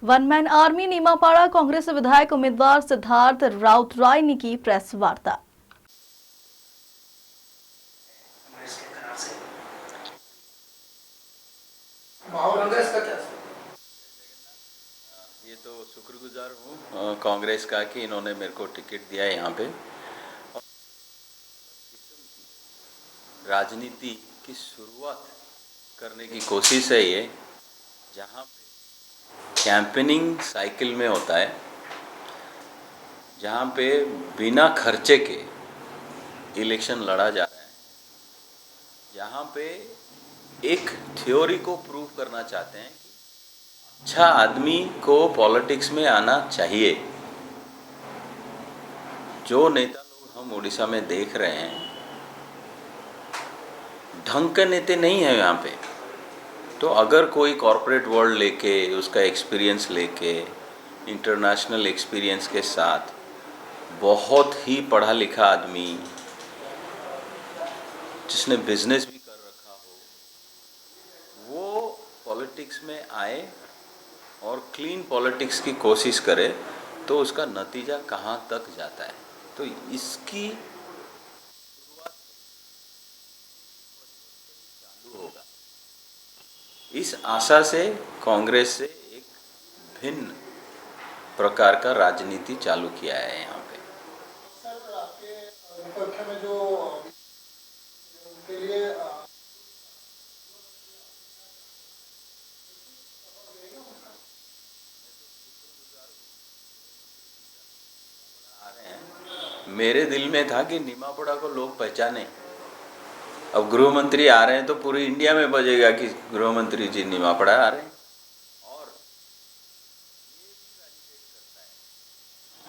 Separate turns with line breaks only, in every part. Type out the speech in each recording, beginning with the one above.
One man army नीमापाड़ा Congress विधायक उम्मीदवार सिद्धार्थ राउत राय ने की प्रेस वार्ता।
कांग्रेस का क्या?
ये तो शुक्रगुजार हूँ कांग्रेस का कि इन्होंने मेरे को टिकट दिया है यहाँ पे। राजनीति की शुरुआत करने की कोशिश है ये, जहाँ पे कैंपेनिंग साइकिल में होता है, जहाँ पे बिना खर्चे के इलेक्शन लड़ा जा रहा है, जहाँ पे एक थ्योरी को प्रूव करना चाहते हैं कि अच्छा आदमी को पॉलिटिक्स में आना चाहिए। जो नेता लोग हम उड़ीसा में देख रहे हैं, ढंग के नेता नहीं है यहाँ पे। तो अगर कोई कॉरपोरेट वर्ल्ड लेके, उसका एक्सपीरियंस लेके, इंटरनेशनल एक्सपीरियंस के साथ, बहुत ही पढ़ा लिखा आदमी जिसने बिजनेस भी कर रखा हो, वो पॉलिटिक्स में आए और क्लीन पॉलिटिक्स की कोशिश करे, तो उसका नतीजा कहाँ तक जाता है। तो इसकी शुरुआत चालू होगा। इस आशा से कांग्रेस से एक भिन्न प्रकार का राजनीति चालू किया है यहाँ पे।
सर, आपके विपक्ष में जो उनके लिए
आ रहे हैं, मेरे दिल में था कि नीमापड़ा को लोग पहचाने। अब गृह मंत्री आ रहे हैं तो पूरी इंडिया में बजेगा कि गृह मंत्री जी नीमापड़ा आ रहे हैं। और ये भी वैलिडेट करता है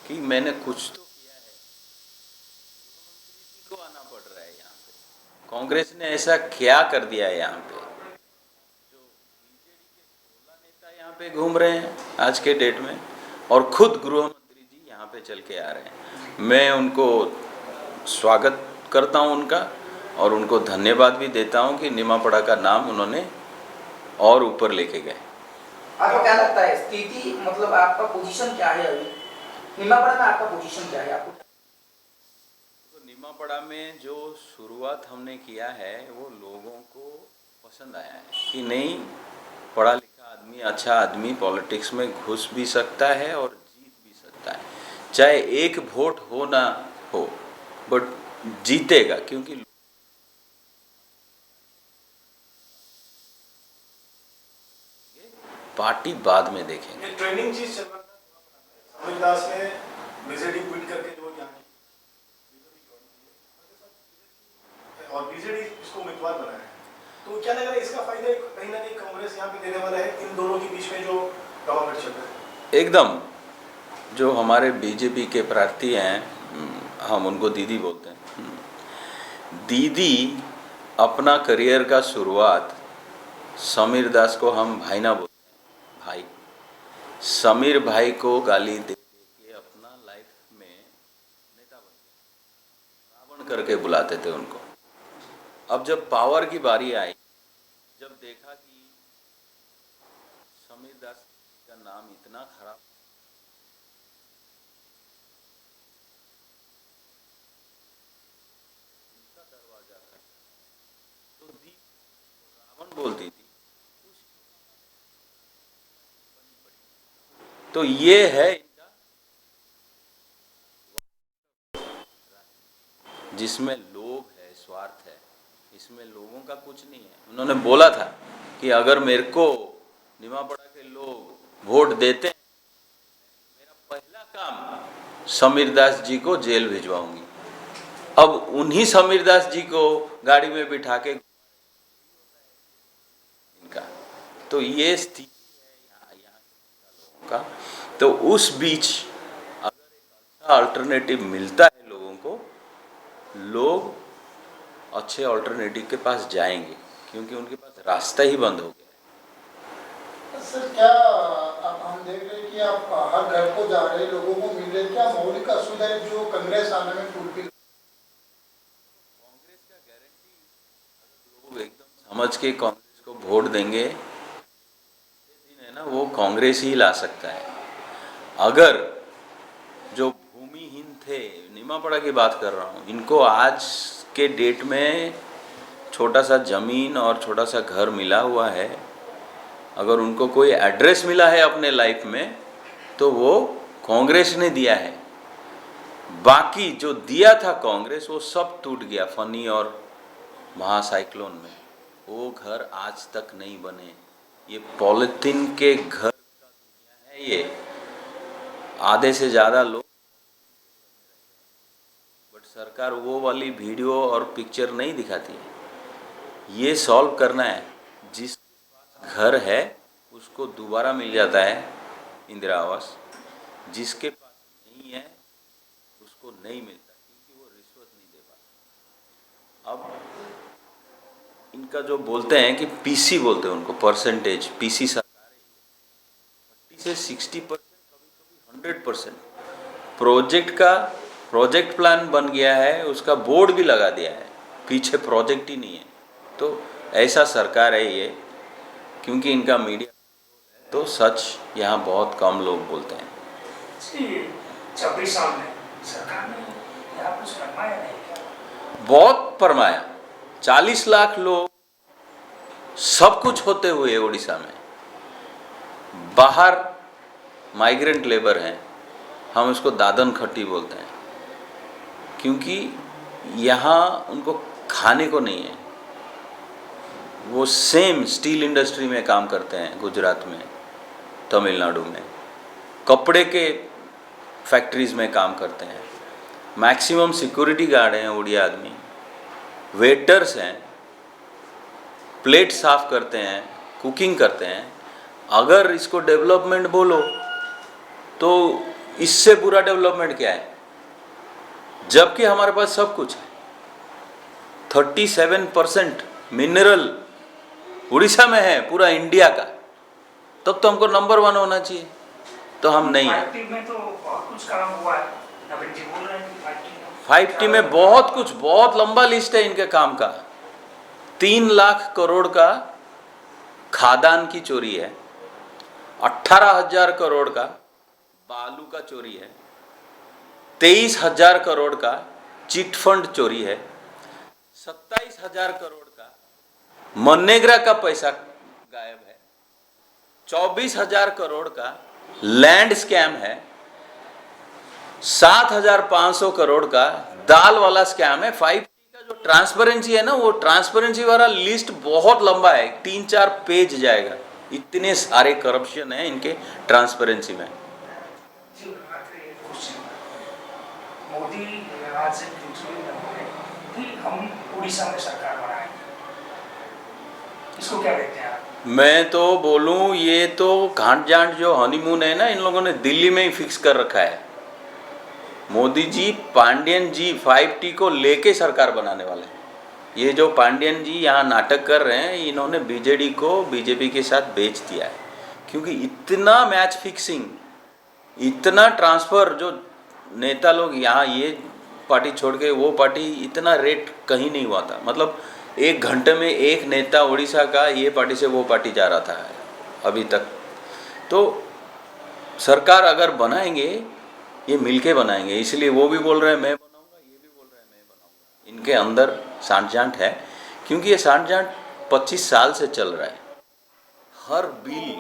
कि मैंने कुछ तो किया है। गृह मंत्री जी को आना पड़ रहा है यहाँ पे। कांग्रेस ने ऐसा क्या कर दिया है यहाँ पे जो बीजेडी के 16 नेता यहाँ पे घूम रहे हैं आज के डेट में, और खुद गृह मंत्री जी यहाँ पे चल के आ रहे हैं। मैं उनको स्वागत करता हूँ उनका, और उनको धन्यवाद भी देता हूँ कि नीमापड़ा का नाम उन्होंने और ऊपर लेके गए।
आपको क्या लगता है स्थिति, मतलब आपका पोजीशन क्या है अभी नीमापड़ा में? आपका पोजीशन क्या है आपको?
तो नीमापड़ा में जो शुरुआत हमने किया है वो लोगों को पसंद आया है कि नहीं, पढ़ा लिखा आदमी, अच्छा आदमी पॉलिटिक्स में घुस भी सकता है और जीत भी सकता है। चाहे एक वोट हो ना हो, बट जीतेगा, क्योंकि पार्टी बाद में देखेंगे।
ट्रेनिंग चीज चल रहा था। समीर दास ने बीजेडी क्विट करके जो यहाँ और बीजेडी इसको उम्मीदवार बनाया है, तो क्या लग रहा है इसका फायदा कहीं ना कहीं कांग्रेस यहाँ पे देने वाला है इन दोनों के बीच में जो गवर्नमेंट चल रहा है?
एकदम। जो हमारे बीजेपी के प्रार्थी हैं, हम उनको दीदी बोलते हैं, दीदी अपना करियर का शुरुआत, समीर दास को हम भाई ना बोलते हैं, भाई, समीर भाई को गाली दे के अपना लाइफ में नेता बन गया। रावण करके बुलाते थे उनको। अब जब पावर की बारी आई, जब देखा कि समीर दास का नाम इतना खराब, उनका दरवाजा था, तो दी रावण बोलती थी, तो ये है इनका, जिसमें लोभ है, स्वार्थ है। इसमें लोगों का कुछ नहीं है। उन्होंने बोला था कि अगर मेरे को नीमापड़ा के लोग वोट देते हैं, मेरा पहला काम समीर दास जी को जेल भिजवाऊंगी। अब उन्हीं समीर दास जी को गाड़ी में बिठा के इनका, तो ये स्थिति है यहाँ लोगों का। तो उस बीच अगर एक अच्छा अल्टरनेटिव मिलता है लोगों को, लोग अच्छे अल्टरनेटिव के पास जाएंगे, क्योंकि उनके पास रास्ता ही बंद हो गया है।
सर, क्या अब हम देख रहे हैं कि आप हर घर को जा रहे हैं, लोगों को मिल रहे हैं, क्या मौलिक असुविधाएं जो कांग्रेस आने में टूट गई?
कांग्रेस का गारंटी, अगर लोग एकदम समझ के कांग्रेस को वोट देंगे, दिन है ना वो कांग्रेस ही ला सकता है। अगर जो भूमिहीन थे, निमापड़ा की बात कर रहा हूँ, इनको आज के डेट में छोटा सा ज़मीन और छोटा सा घर मिला हुआ है, अगर उनको कोई एड्रेस मिला है अपने लाइफ में तो वो कांग्रेस ने दिया है। बाकी जो दिया था कांग्रेस वो सब टूट गया फनी और महासाइक्लोन में। वो घर आज तक नहीं बने। ये पॉलिथीन के घर का दुनिया है। ये आधे से ज़्यादा लोग, बट सरकार वो वाली वीडियो और पिक्चर नहीं दिखाती है। ये सॉल्व करना है। जिस घर है उसको दोबारा मिल जाता है इंदिरा आवास, जिसके पास नहीं है उसको नहीं मिलता, क्योंकि वो रिश्वत नहीं दे पाता। अब इनका जो बोलते हैं कि पीसी बोलते हैं उनको, परसेंटेज पीसी सरकार है 30 से 60%, कभी 100%। प्रोजेक्ट प्लान बन गया है, उसका बोर्ड भी लगा दिया है, पीछे प्रोजेक्ट ही नहीं है। तो ऐसा सरकार है ये। क्योंकि इनका मीडिया तो सच यहाँ बहुत कम लोग बोलते हैं।
26 साल में सरकार ने यहाँ कुछ फरमाया नहीं क्या?
बहुत फरमाया। 40 लाख लोग सब कुछ होते हुए उड़ीसा में बाहर माइग्रेंट लेबर हैं। हम इसको दादन खट्टी बोलते हैं, क्योंकि यहाँ उनको खाने को नहीं है। वो सेम स्टील इंडस्ट्री में काम करते हैं, गुजरात में, तमिलनाडु में, कपड़े के फैक्ट्रीज में काम करते हैं। मैक्सिमम सिक्योरिटी गार्ड हैं उड़िया आदमी, वेटर्स हैं, प्लेट साफ करते हैं, कुकिंग करते हैं। अगर इसको डेवलपमेंट बोलो तो इससे बुरा डेवलपमेंट क्या है, जबकि हमारे पास सब कुछ है। 37% मिनरल उड़ीसा में है पूरा इंडिया का, तब तो हमको नंबर 1 होना चाहिए, तो हम नहीं है।
5T में तो बहुत कुछ काम हुआ है, नवीन जी बोल रहे हैं कि
5T में बहुत कुछ, बहुत लंबा लिस्ट है इनके काम का। 3 लाख करोड़ का खादान की चोरी है, 18,000 करोड़ का बालू का चोरी है, 23,000 करोड़ का चिट फंड चोरी है, 27,000 करोड़ का मनरेगा का पैसा गायब है, 24,000 करोड़ का लैंड स्कैम है, 7,500 करोड़ का दाल वाला स्कैम है। 5T का जो ट्रांसपेरेंसी है ना, वो ट्रांसपेरेंसी वाला लिस्ट बहुत लंबा है, 3-4 पेज जाएगा। इतने सारे करप्शन है इनके ट्रांसपेरेंसी में।
जी, आखिरी एक क्वेश्चन। मोदी आज से इंटरव्यू में बोले कि हम उड़ीसा में सरकार बनाएंगे, इसको क्या देखते हैं आप?
मैं तो बोलूं, ये तो घाट जाट जो हनीमून है ना, इन लोगों ने दिल्ली में ही फिक्स कर रखा है। मोदी जी, पांडियन जी 5T को लेके सरकार बनाने वाले हैं। ये जो पांडियन जी यहाँ नाटक कर रहे हैं, इन्होंने बीजेडी को बीजेपी के साथ बेच दिया है। क्योंकि इतना मैच फिक्सिंग, इतना ट्रांसफ़र, जो नेता लोग यहाँ ये पार्टी छोड़ के वो पार्टी, इतना रेट कहीं नहीं हुआ था। मतलब 1 घंटे में एक नेता उड़ीसा का ये पार्टी से वो पार्टी जा रहा था अभी तक। तो सरकार अगर बनाएंगे, ये मिलके बनाएंगे। इसलिए वो भी बोल रहे हैं मैं बनाऊंगा, ये भी बोल रहे हैं मैं बनाऊंगा। इनके अंदर सांठ-जांठ है, क्योंकि ये सांठ-जांठ 25 साल से चल रहा है। हर बिल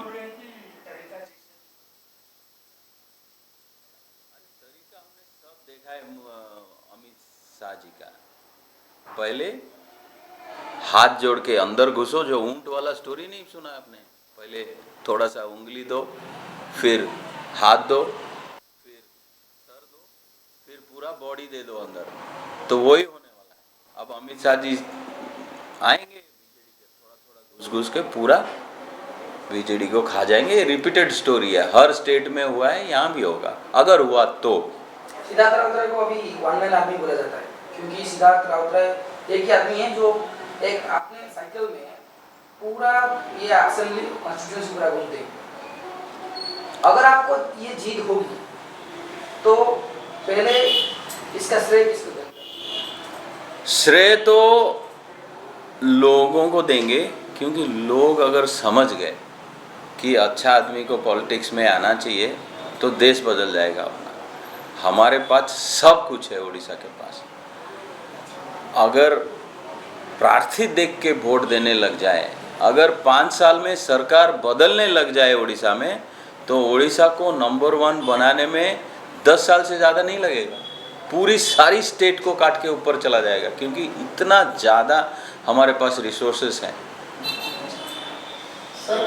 तरीका हमने सब देखा है। अमित शाह जी का पहले हाथ जोड़ के अंदर घुसो, जो ऊंट वाला स्टोरी नहीं सुना आपने? पहले थोड़ा सा उंगली दो, फिर हाथ दो, फिर सर दो, फिर पूरा बॉडी दे दो अंदर, तो वही होने वाला है। अब अमित शाह जी आएंगे, बीजेडी के थोड़ा थोड़ा घुस घुस के पूरा बीजेडी को खा जाएंगे। रिपीटेड स्टोरी है, हर स्टेट में हुआ है, यहाँ भी होगा अगर हुआ तो।
सिद्धार्थ राउतराय को अभी वन मैन आर्मी बोला जाता है, क्योंकि सिद्धार्थ राउतराय एक ही आदमी है जो एक अपने साइकिल में पूरा ये असेंबली कॉन्स्टिट्यूंसी पूरा घूमते हैं। अगर आपको ये जीत होगी तो पहले इसका श्रेय किसको देंगे?
श्रेय तो लोगों को देंगे, क्योंकि लोग अगर समझ गए कि अच्छा आदमी को पॉलिटिक्स में आना चाहिए तो देश बदल जाएगा अपना। हमारे पास सब कुछ है उड़ीसा के पास। अगर प्रार्थी देख के वोट देने लग जाए, अगर 5 साल में सरकार बदलने लग जाए उड़ीसा में, तो उड़ीसा को नंबर 1 बनाने में 10 साल से ज़्यादा नहीं लगेगा। पूरी सारी स्टेट को काट के ऊपर चला जाएगा, क्योंकि इतना ज़्यादा हमारे पास रिसोर्सेस हैं।
सर,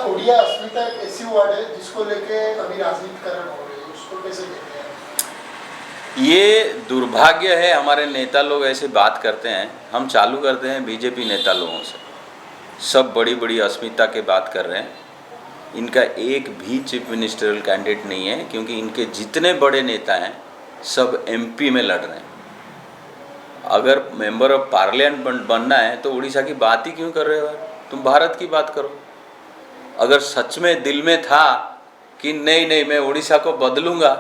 ओडिया अस्मिता एक ऐसी वर्ड है जिसको लेके अभी राजनीतिकरण हो रही है, उसको कैसे देखते हैं?
ये दुर्भाग्य है, हमारे नेता लोग ऐसे बात करते हैं। हम चालू करते हैं बीजेपी नेता लोगों से, सब बड़ी बड़ी अस्मिता के बात कर रहे हैं। इनका एक भी चीफ मिनिस्टरियल कैंडिडेट नहीं है, क्योंकि इनके जितने बड़े नेता हैं सब एमपी में लड़ रहे हैं। अगर मेंबर ऑफ पार्लियामेंट बनना है तो उड़ीसा की बात ही क्यों कर रहे हो यार? तुम भारत की बात करो। अगर सच में दिल में था कि नहीं नहीं मैं उड़ीसा को बदलूंगा,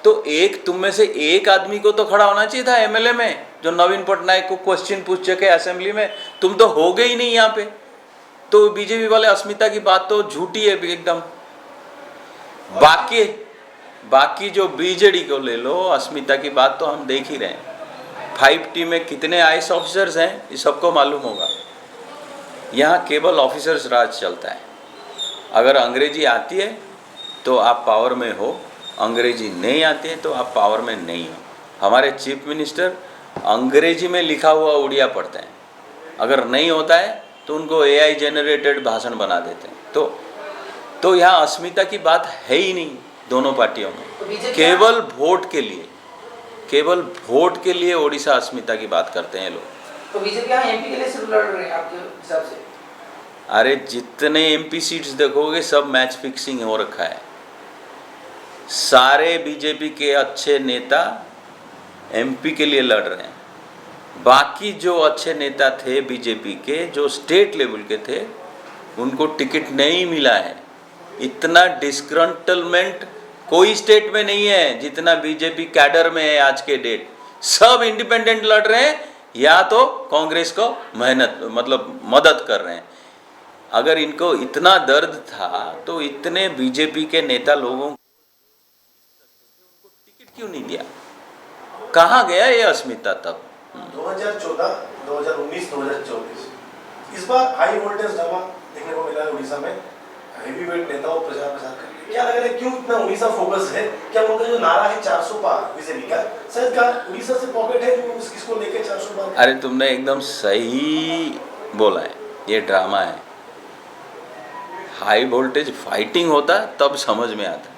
तो एक तुम में से एक आदमी को तो खड़ा होना चाहिए था एमएलए में, जो नवीन पटनायक को क्वेश्चन पूछ सके असेंबली में। तुम तो हो गए ही नहीं यहाँ पे। तो बीजेपी वाले अस्मिता की बात तो झूठी है एकदम। बाकी जो बीजेडी को ले लो, अस्मिता की बात तो हम देख ही रहे हैं। 5T में कितने आईएएस ऑफिसर्स हैं ये सबको मालूम होगा। यहाँ केवल ऑफिसर्स राज चलता है। अगर अंग्रेजी आती है तो आप पावर में हो, अंग्रेजी नहीं आती है तो आप पावर में नहीं हो। हमारे चीफ मिनिस्टर अंग्रेजी में लिखा हुआ उड़िया पढ़ते हैं। अगर नहीं होता है तो उनको AI जनरेटेड भाषण बना देते हैं। तो यहाँ अस्मिता की बात है ही नहीं दोनों पार्टियों में। केवल वोट के लिए उड़ीसा अस्मिता की बात करते हैं लोग।
तो बीजेपी यहाँ एमपी के लिए सिर्फ लड़ रहे हैं आपके हिसाब से?
अरे जितने एमपी सीट्स देखोगे सब मैच फिक्सिंग हो रखा है। सारे बीजेपी के अच्छे नेता एमपी के लिए लड़ रहे हैं। बाकी जो अच्छे नेता थे बीजेपी के, जो स्टेट लेवल के थे, उनको टिकट नहीं मिला है। इतना डिस्ग्रंटलमेंट कोई स्टेट में नहीं है जितना बीजेपी कैडर में है आज के डेट। सब इंडिपेंडेंट लड़ रहे हैं या तो कांग्रेस को मदद कर रहे हैं। अगर इनको इतना दर्द था तो इतने बीजेपी के नेता लोगों को टिकट क्यों नहीं दिया? कहाँ गया ये अस्मिता तब?
2014, 2019, 2024 इस बार हाई वोल्टेज ड्रामा देखने को मिला है उड़ीसा में। हेवी वेट नेताओं प्रचार कर रहे हैं। क्या लग रहा है क्यों इतना उड़ीसा फोकस है? क्या उनका जो नारा है 400 पार बीजेपी का, शायद का उड़ीसा से पॉकेट है जो इसको लेके 400 पार?
अरे तुमने एकदम सही बोला है, ये ड्रामा है। हाई वोल्टेज फाइटिंग होता तब समझ में आता,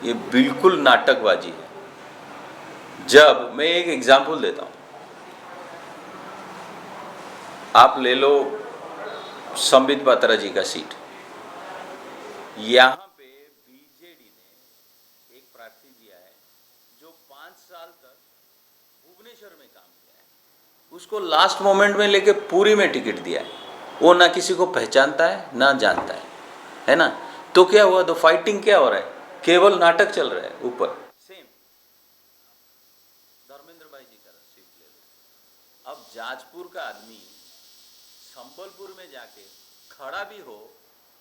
ये बिल्कुल नाटकबाजी है। जब मैं एक एग्जांपल देता हूँ, आप ले लो संबित पात्रा जी का सीट। यहाँ पे बीजेडी ने एक प्रार्थी दिया है जो 5 साल तक भुवनेश्वर में काम किया है, उसको लास्ट मोमेंट में लेके पूरी में टिकट दिया है। वो ना किसी को पहचानता है ना जानता है ना? तो क्या हुआ? तो फाइटिंग क्या हो रहा है? केवल नाटक चल रहा है ऊपर। सेम धर्मेंद्र भाई जी का सीट ले लो। अब जाजपुर का आदमी संबलपुर में जाके खड़ा भी हो,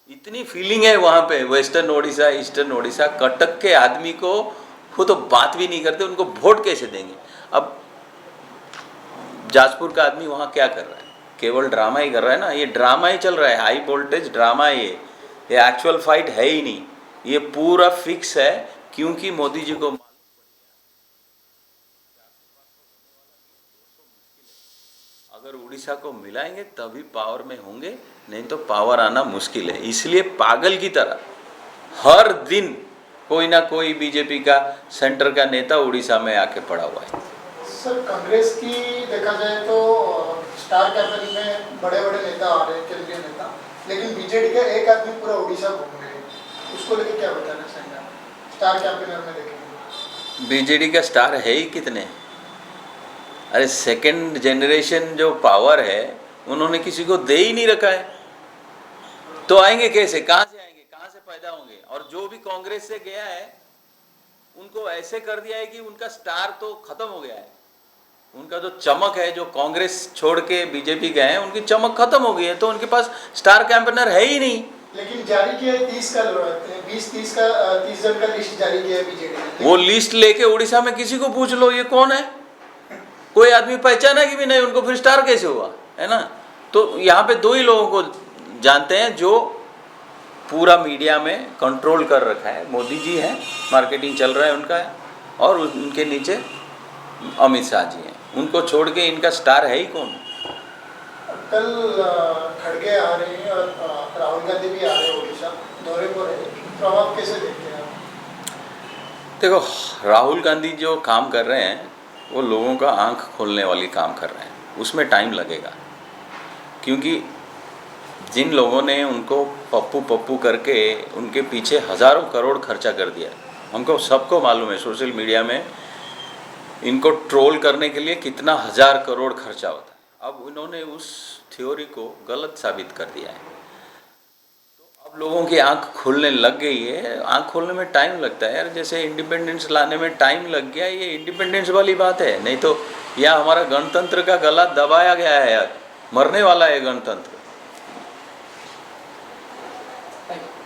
इतनी फीलिंग है वहाँ पे। वेस्टर्न ओडिशा, ईस्टर्न ओडिशा, कटक के आदमी को वो तो बात भी नहीं करते, उनको वोट कैसे देंगे? अब जाजपुर का आदमी वहाँ क्या कर रहा है? केवल ड्रामा ही कर रहा है ना। ये ड्रामा ही चल रहा है, हाई वोल्टेज ड्रामा। ये एक्चुअल फाइट है ही नहीं, ये पूरा फिक्स है। क्योंकि मोदी जी को अगर उड़ीसा को मिलाएंगे तभी पावर में होंगे, नहीं तो पावर आना मुश्किल है। इसलिए पागल की तरह हर दिन कोई ना कोई बीजेपी का सेंटर का नेता उड़ीसा में आके पड़ा हुआ है।
सर, कांग्रेस की देखा जाए तो स्टार कैंपेन में बड़े बड़े नेता आ रहे हैं, केंद्रीय नेता, लेकिन बीजेडी का एक आदमी पूरा उड़ीसा घूम रहे हैं। उसको लेके क्या बताना चाहिए आप? स्टार कैंपेनर में देखेंगे
बीजेडी का स्टार है ही कितने? अरे सेकंड जनरेशन जो पावर है उन्होंने किसी को दे ही नहीं रखा है, तो आएंगे कैसे? कहाँ से आएंगे? कहाँ से पैदा होंगे? और जो भी कांग्रेस से गया है उनको ऐसे कर दिया है कि उनका स्टार तो खत्म हो गया है। उनका जो चमक है, जो कांग्रेस छोड़ के बीजेपी गए हैं, उनकी चमक खत्म हो गई है। तो उनके पास स्टार कैंपेनर है ही नहीं।
लेकिन जारी किया है 30 का 20-30 का 30 जन का लिस्ट जारी किया है बीजेडी ने।
वो लिस्ट लेके उड़ीसा में किसी को पूछ लो ये कौन है, कोई आदमी पहचाना कि भी नहीं उनको, फिर स्टार कैसे हुआ, है ना। तो यहाँ पे दो ही लोगों को जानते हैं जो पूरा मीडिया में कंट्रोल कर रखा है, मोदी जी हैं, मार्केटिंग चल रहा है उनका है, और उनके नीचे अमित शाह जी हैं, उनको छोड़ के इनका स्टार है ही कौन।
कल खड़गे आ रहे हैं और राहुल गांधी भी आ रहे हैं उड़ीसा दौरे पर है, प्रभाव कैसे देखते हैं आप?
देखो, राहुल गांधी जो काम कर रहे हैं वो लोगों का आंख खोलने वाली काम कर रहे हैं, उसमें टाइम लगेगा, क्योंकि जिन लोगों ने उनको पप्पू पप्पू करके उनके पीछे हज़ारों करोड़ खर्चा कर दिया, हमको सबको मालूम है, सोशल मीडिया में इनको ट्रोल करने के लिए कितना 1000 करोड़ खर्चा होता है। अब उन्होंने उस थ्योरी को गलत साबित कर दिया है, तो अब लोगों की आंख खुलने लग गई है। आंख खोलने में टाइम लगता है यार, जैसे इंडिपेंडेंस लाने में टाइम लग गया, ये इंडिपेंडेंस वाली बात है, नहीं तो यह हमारा गणतंत्र का गला दबाया गया है यार, मरने वाला है गणतंत्र।
Thank you.